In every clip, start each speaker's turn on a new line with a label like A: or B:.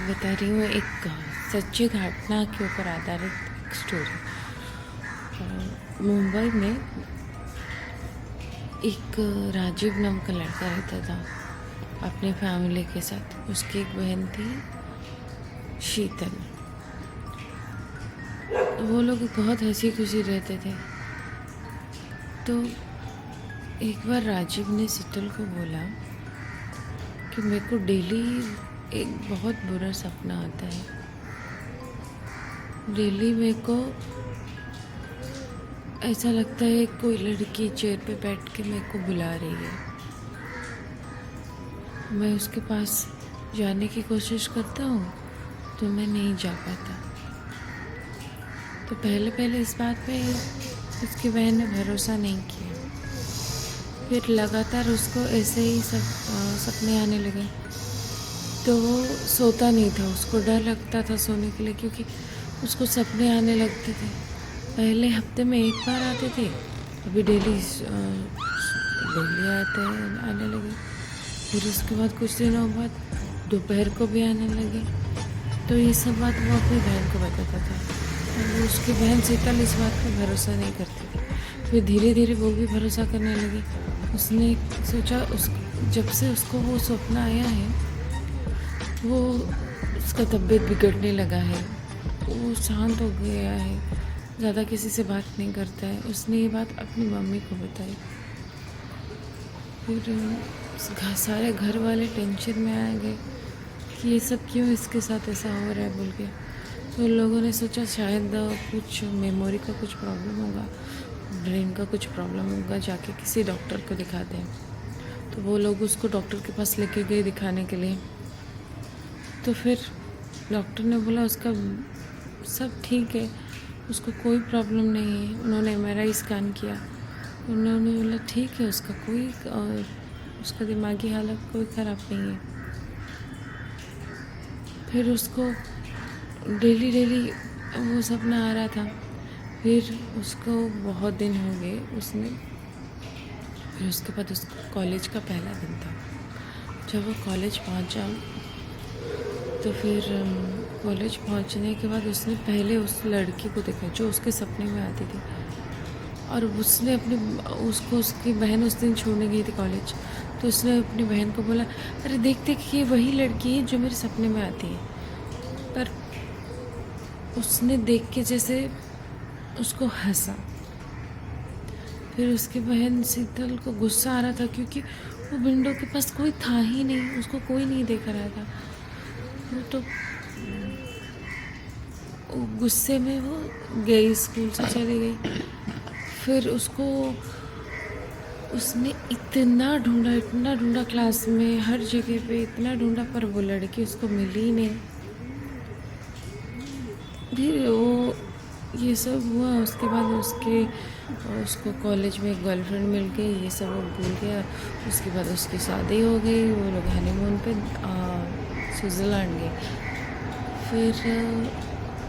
A: बता रही हूँ एक सच्ची घटना के ऊपर आधारित एक स्टोरी। मुंबई में एक राजीव नाम का लड़का रहता था अपने फैमिली के साथ। उसकी एक बहन थी शीतल। वो लोग बहुत हंसी खुशी रहते थे। तो एक बार राजीव ने शीतल को बोला कि मेरे को डेली एक बहुत बुरा सपना आता है। डेली मेरे को ऐसा लगता है कोई लड़की चेयर पे बैठ के मेरे को बुला रही है। मैं उसके पास जाने की कोशिश करता हूँ तो मैं नहीं जा पाता। तो पहले पहले इस बात पे उसकी बहन ने भरोसा नहीं किया। फिर लगातार उसको ऐसे ही सपने आने लगे। तो वो सोता नहीं था, उसको डर लगता था सोने के लिए, क्योंकि उसको सपने आने लगते थे। पहले हफ्ते में एक बार आते थे, अभी डेली आने लगे। फिर उसके बाद कुछ दिनों बाद दोपहर को भी आने लगे। तो ये सब बात वो अपनी बहन को बताता था। और उसकी बहन शीतल इस बात पर भरोसा नहीं करती थी। फिर धीरे धीरे वो भी भरोसा करने लगी। उसने सोचा जब से उसको वो सपना आया है, वो उसका तबीयत बिगड़ने लगा है, वो शांत हो गया है, ज़्यादा किसी से बात नहीं करता है। उसने ये बात अपनी मम्मी को बताई। फिर सारे घर वाले टेंशन में आ गए कि ये सब क्यों इसके साथ ऐसा हो रहा है बोल के। तो लोगों ने सोचा शायद कुछ मेमोरी का कुछ प्रॉब्लम होगा, ब्रेन का कुछ प्रॉब्लम होगा, जाके किसी डॉक्टर को दिखाते हैं। तो वो लोग उसको डॉक्टर के पास लेके गए दिखाने के लिए। तो फिर डॉक्टर ने बोला उसका सब ठीक है, उसको कोई प्रॉब्लम नहीं है। उन्होंने एमआरआई स्कैन किया, उन्होंने बोला ठीक है, उसका दिमागी हालत कोई ख़राब नहीं है। फिर उसको डेली डेली वो सपना आ रहा था। फिर उसको बहुत दिन हो गए फिर उसके बाद उसका कॉलेज का पहला दिन था। जब वो कॉलेज पहुंचा तो फिर कॉलेज पहुंचने के बाद उसने पहले उस लड़की को देखा जो उसके सपने में आती थी। और उसने उसकी बहन उस दिन छोड़ने गई थी कॉलेज। तो उसने अपनी बहन को बोला, अरे देखते कि ये वही लड़की है जो मेरे सपने में आती है। पर उसने देख के जैसे उसको हंसा। फिर उसकी बहन शीतल को गुस्सा आ रहा था, क्योंकि वो विंडो के पास कोई था ही नहीं, उसको कोई नहीं देख रहा था। तो गुस्से में वो गई, स्कूल से चली गई। फिर उसने इतना ढूंढा क्लास में, हर जगह पे इतना ढूंढा, पर वो लड़की उसको मिली ही नहीं। फिर वो ये सब हुआ। उसके बाद उसको कॉलेज में एक गर्लफ्रेंड मिल गई, ये सब वो भूल गया। उसके बाद उसकी शादी हो गई, वो लोग हनीमून पे स्विट्ज़रलैंड गए। फिर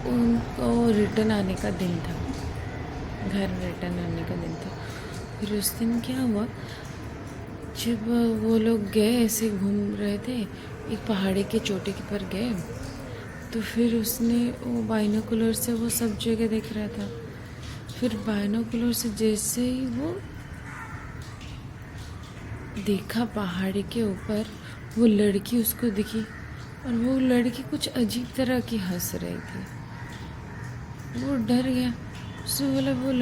A: उनको रिटर्न आने का दिन था, घर रिटर्न आने का दिन था। फिर उस दिन क्या हुआ, जब वो लोग गए ऐसे घूम रहे थे, एक पहाड़ी की चोटी के पर गए। तो फिर उसने वो बाइनोकुलर से वो सब जगह देख रहा था। फिर बाइनोकुलर से जैसे ही वो देखा पहाड़ी के ऊपर, वो लड़की उसको दिखी। और वो लड़की कुछ अजीब तरह की हंस रही थी। वो डर गया। उसने बोला वो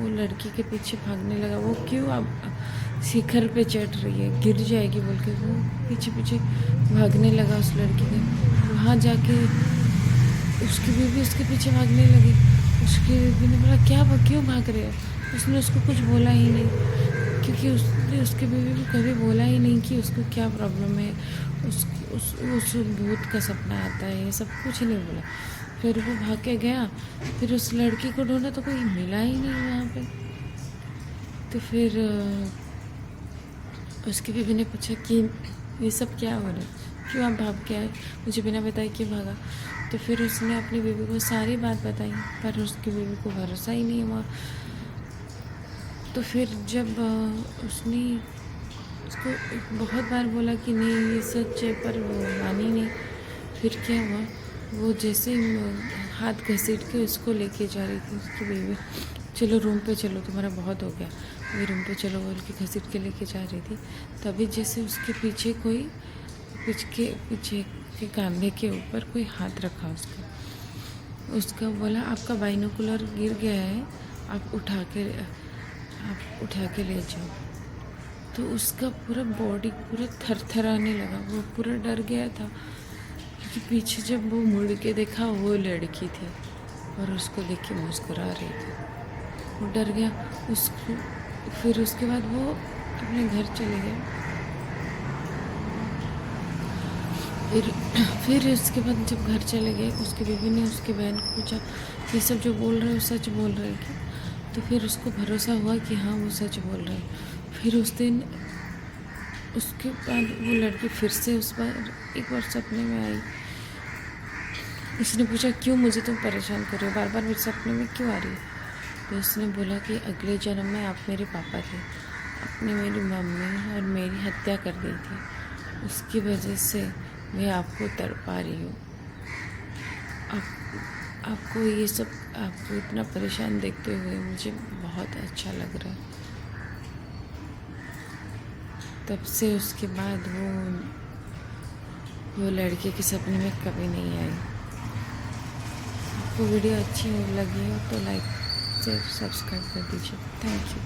A: लड़की के पीछे भागने लगा। वो क्यों अब शिखर पे चढ़ रही है, गिर जाएगी बोल के वो पीछे पीछे भागने लगा उस लड़की के। वहाँ जाके उसकी बीवी उसके पीछे भागने लगी। उसकी बीवी ने बोला क्यों भाग रहे हो। उसने उसको कुछ बोला ही नहीं, क्योंकि उसने उसके बीवी को कभी बोला ही नहीं कि उसको क्या प्रॉब्लम है, उस भूत का सपना आता है, ये सब कुछ नहीं बोला। फिर वो भाग के गया। फिर उस लड़की को ढूंढा तो कोई मिला ही नहीं वहाँ पे। तो फिर उसकी बीवी ने पूछा कि ये सब क्या हो रहा है, क्यों आप भाग के आए, मुझे बिना बताए क्यों भागा। तो फिर उसने अपनी बीवी को सारी बात बताई, पर उसकी बीवी को भरोसा ही नहीं हुआ। तो फिर जब उसने उसको बहुत बार बोला कि नहीं ये सच है, पर वो मानी नहीं। फिर क्या हुआ, वो जैसे हाथ घसीट के उसको लेके जा रही थी उसकी बीवी, चलो रूम पे चलो, तुम्हारा बहुत हो गया, अभी रूम पे चलो बोल के घसीट के लेके जा रही थी। तभी जैसे उसके पीछे कोई पीछे के कंधे के ऊपर कोई हाथ रखा उसका बोला आपका बाइनोकुलर गिर गया है, आप उठा के ले जाओ। तो उसका पूरा बॉडी पूरा थरथराने लगा, वो पूरा डर गया था क्योंकि पीछे जब वो मुड़ के देखा वो लड़की थी और उसको देख के मुस्कुरा रही थी। वो डर गया उसको। फिर उसके बाद वो अपने घर चले गए। फिर उसके बाद जब घर चले गए, उसकी बीवी ने उसकी बहन को पूछा ये सब जो बोल रहे हो सच बोल रहे हैं क्या? तो फिर उसको भरोसा हुआ कि हाँ वो सच बोल रहे हैं। फिर उस दिन उसके बाद वो लड़की फिर से एक बार सपने में आई। उसने पूछा क्यों मुझे तुम परेशान कर रहे हो, बार बार मेरे सपने में क्यों आ रही है? तो उसने बोला कि अगले जन्म में आप मेरे पापा थे, आपने मेरी मम्मी और मेरी हत्या कर दी थी, उसकी वजह से मैं आपको तड़पा रही हूँ। आपको ये सब, आपको इतना परेशान देखते हुए मुझे बहुत अच्छा लग रहा है। तब से उसके बाद वो लड़के के सपने में कभी नहीं आई। आपको वीडियो अच्छी लगी हो तो लाइक से सब्सक्राइब कर दीजिए। Thank you.